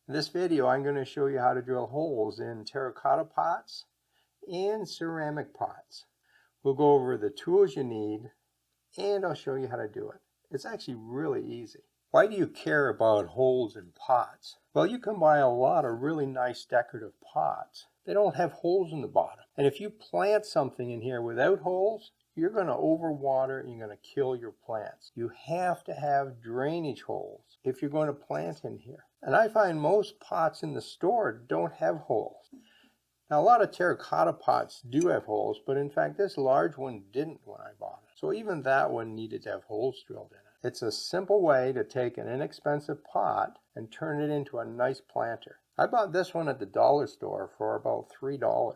In this video, I'm going to show you how to drill holes in terracotta pots and ceramic pots. We'll go over the tools you need, and I'll show you how to do it. It's actually really easy. Why do you care about holes in pots? Well, you can buy a lot of really nice decorative pots. They don't have holes in the bottom. And if you plant something in here without holes, you're going to overwater and you're going to kill your plants. You have to have drainage holes if you're going to plant in here. And I find most pots in the store don't have holes. Now, a lot of terracotta pots do have holes, but in fact, this large one didn't when I bought it. So even that one needed to have holes drilled in it. It's a simple way to take an inexpensive pot and turn it into a nice planter. I bought this one at the dollar store for about $3.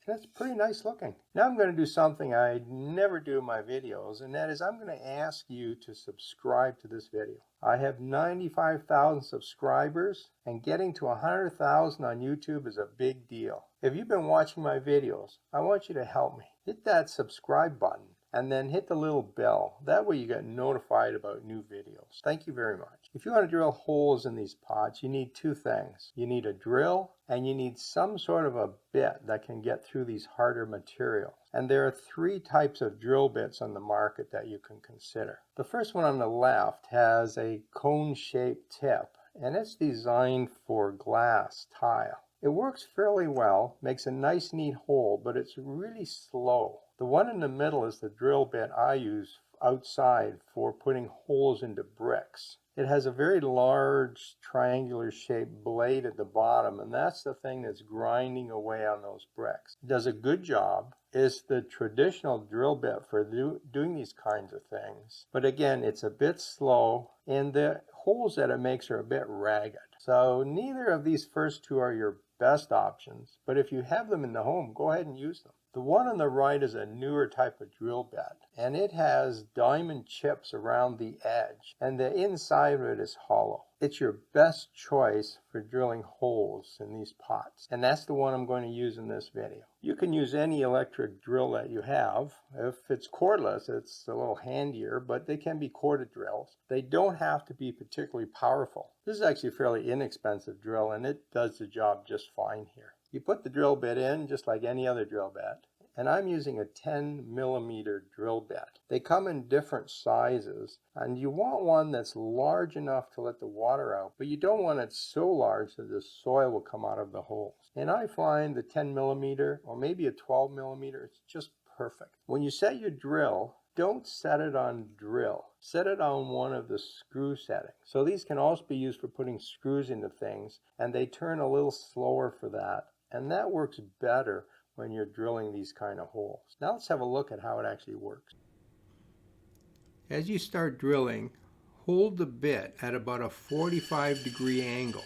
That's pretty nice looking. Now I'm going to do something I never do in my videos, and that is I'm going to ask you to subscribe to this video. I have 95,000 subscribers, and getting to 100,000 on YouTube is a big deal. If you've been watching my videos, I want you to help me. Hit that subscribe button and then hit the little bell. That way you get notified about new videos. Thank you very much. If you want to drill holes in these pots, you need two things. You need a drill and you need some sort of a bit that can get through these harder materials. And there are three types of drill bits on the market that you can consider. The first one on the left has a cone-shaped tip, and it's designed for glass tile. It works fairly well, makes a nice neat hole, but it's really slow. The one in the middle is the drill bit I use outside for putting holes into bricks. It has a very large triangular shaped blade at the bottom, and that's the thing that's grinding away on those bricks. It does a good job. It's the traditional drill bit for doing these kinds of things. But again, it's a bit slow, and the holes that it makes are a bit ragged. So neither of these first two are your best options, but if you have them in the home, go ahead and use them. The one on the right is a newer type of drill bit, and it has diamond chips around the edge, and the inside of it is hollow. It's your best choice for drilling holes in these pots, and that's the one I'm going to use in this video. You can use any electric drill that you have. If it's cordless, it's a little handier, but they can be corded drills. They don't have to be particularly powerful. This is actually a fairly inexpensive drill, and it does the job just fine here. You put the drill bit in just like any other drill bit, and I'm using a 10mm drill bit. They come in different sizes, and you want one that's large enough to let the water out, but you don't want it so large that the soil will come out of the holes. And I find the 10mm or maybe a 12mm, it's just perfect. When you set your drill, don't set it on drill. Set it on one of the screw settings. So these can also be used for putting screws into things, and they turn a little slower for that. And that works better when you're drilling these kind of holes. Now let's have a look at how it actually works. As you start drilling, hold the bit at about a 45-degree angle.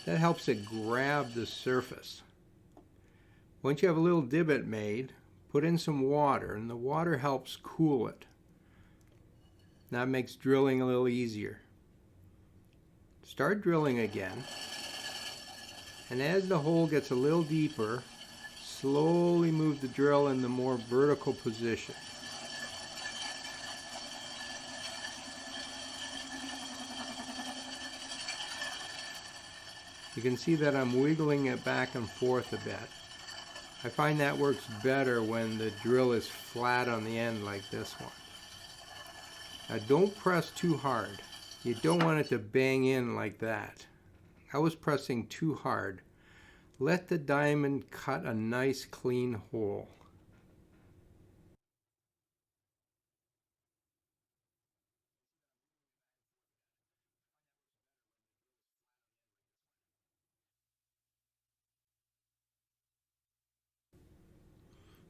That helps it grab the surface. Once you have a little divot made, put in some water, and the water helps cool it. That makes drilling a little easier. Start drilling again, and as the hole gets a little deeper, slowly move the drill in the more vertical position. You can see that I'm wiggling it back and forth a bit. I find that works better when the drill is flat on the end like this one. Now don't press too hard. You don't want it to bang in like that. I was pressing too hard. Let the diamond cut a nice clean hole.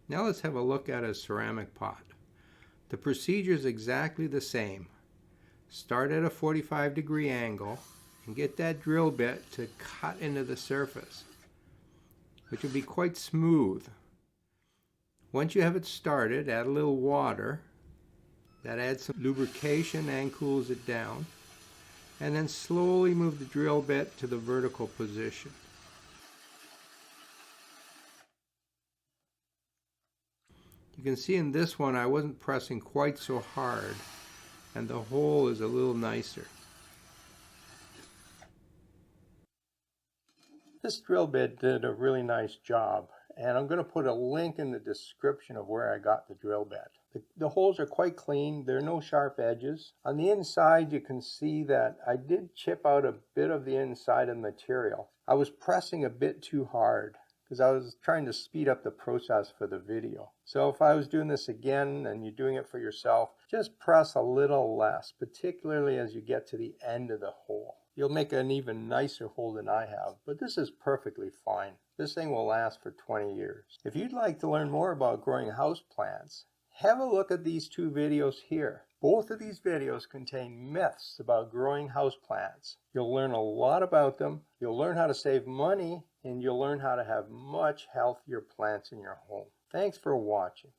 Now let's have a look at a ceramic pot. The procedure is exactly the same. Start at a 45-degree angle and get that drill bit to cut into the surface, which will be quite smooth. Once you have it started, add a little water. That adds some lubrication and cools it down. And then slowly move the drill bit to the vertical position. You can see in this one I wasn't pressing quite so hard, and the hole is a little nicer. This drill bit did a really nice job, and I'm going to put a link in the description of where I got the drill bit. The holes are quite clean. There are no sharp edges. On the inside, you can see that I did chip out a bit of the inside of the material. I was pressing a bit too hard because I was trying to speed up the process for the video. So if I was doing this again and you're doing it for yourself, just press a little less, particularly as you get to the end of the hole. You'll make an even nicer hole than I have, but this is perfectly fine. This thing will last for 20 years. If you'd like to learn more about growing houseplants, have a look at these two videos here. Both of these videos contain myths about growing houseplants. You'll learn a lot about them, you'll learn how to save money, and you'll learn how to have much healthier plants in your home. Thanks for watching.